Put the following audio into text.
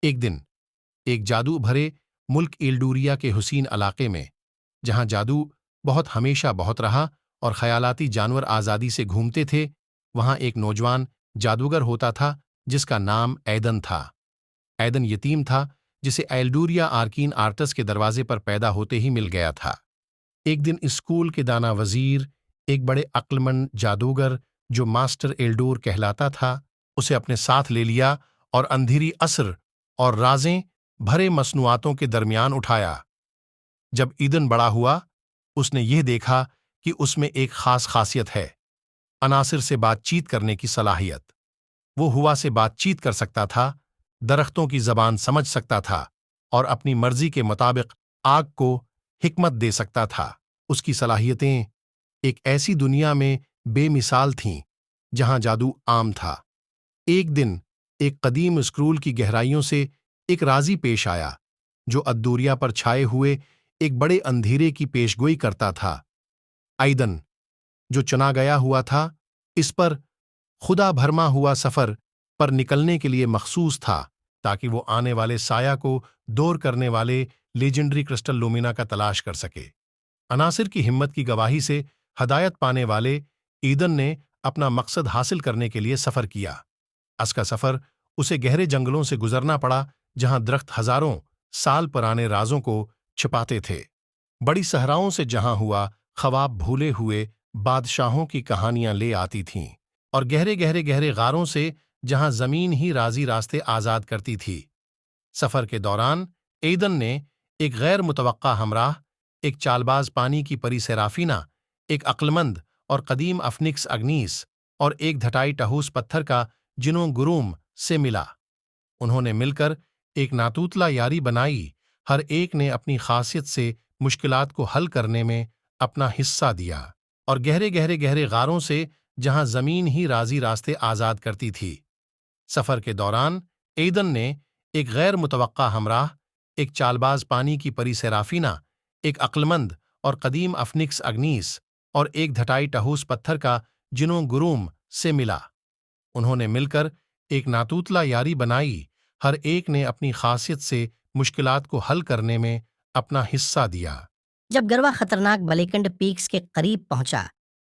ایک دن ایک جادو بھرے ملک ایلڈوریا کے حسین علاقے میں، جہاں جادو ہمیشہ بہت رہا اور خیالاتی جانور آزادی سے گھومتے تھے، وہاں ایک نوجوان جادوگر ہوتا تھا جس کا نام ایدن تھا۔ ایدن یتیم تھا جسے ایلڈوریا آرکین آرٹس کے دروازے پر پیدا ہوتے ہی مل گیا تھا۔ ایک دن اسکول کے دانا وزیر، ایک بڑے عقلمند جادوگر جو ماسٹر ایلڈور کہلاتا تھا، اسے اپنے ساتھ لے لیا اور اندھیری عصر اور رازیں بھرے مصنوعاتوں کے درمیان اٹھایا۔ جب ایدن بڑا ہوا، اس نے یہ دیکھا کہ اس میں ایک خاص خاصیت ہے، عناصر سے بات چیت کرنے کی صلاحیت۔ وہ ہوا سے بات چیت کر سکتا تھا، درختوں کی زبان سمجھ سکتا تھا اور اپنی مرضی کے مطابق آگ کو حکمت دے سکتا تھا۔ اس کی صلاحیتیں ایک ایسی دنیا میں بے مثال تھیں جہاں جادو عام تھا۔ ایک دن ایک قدیم اسکرول کی گہرائیوں سے ایک رازی پیش آیا جو ادوریا پر چھائے ہوئے ایک بڑے اندھیرے کی پیشگوئی کرتا تھا۔ ایدن، جو چنا گیا ہوا تھا، اس پر خدا بھرما ہوا سفر پر نکلنے کے لیے مخصوص تھا تاکہ وہ آنے والے سایہ کو دور کرنے والے لیجنڈری کرسٹل لومینا کا تلاش کر سکے۔ عناصر کی ہمت کی گواہی سے ہدایت پانے والے ایدن نے اپنا مقصد حاصل کرنے کے لیے سفر کیا۔ اس کا سفر اسے گہرے جنگلوں سے گزرنا پڑا جہاں درخت ہزاروں سال پرانے رازوں کو چھپاتے تھے۔ بڑی صحراؤں سے جہاں ہوا خواب بھولے ہوئے بادشاہوں کی کہانیاں لے آتی تھیں، اور گہرے غاروں سے جہاں زمین ہی رازی راستے آزاد کرتی تھی۔ سفر کے دوران ایدن نے ایک غیر متوقع ہمراہ، ایک چالباز پانی کی پری سیرافینا، ایک عقلمند اور قدیم افنکس اگنیس اور ایک دھٹائی ٹہوس پتھر کا جنوں گروم سے ملا۔ انہوں نے مل کر ایک ناتوتلا یاری بنائی، ہر ایک نے اپنی خاصیت سے مشکلات کو حل کرنے میں اپنا حصہ دیا، اور گہرے غاروں سے جہاں زمین ہی رازی راستے آزاد کرتی تھی۔ سفر کے دوران ایدن نے ایک غیر متوقع ہمراہ، ایک چالباز پانی کی پری سیرافینا، ایک عقلمند اور قدیم افنکس اگنیس اور ایک دھٹائی ٹہوس پتھر کا جنوں گروم سے ملا۔ انہوں نے مل کر ایک ناتوتلا یاری بنائی، ہر ایک نے اپنی خاصیت سے مشکلات کو حل کرنے میں اپنا حصہ دیا۔ جب گروا خطرناک بلیکنڈ پیکس کے قریب پہنچا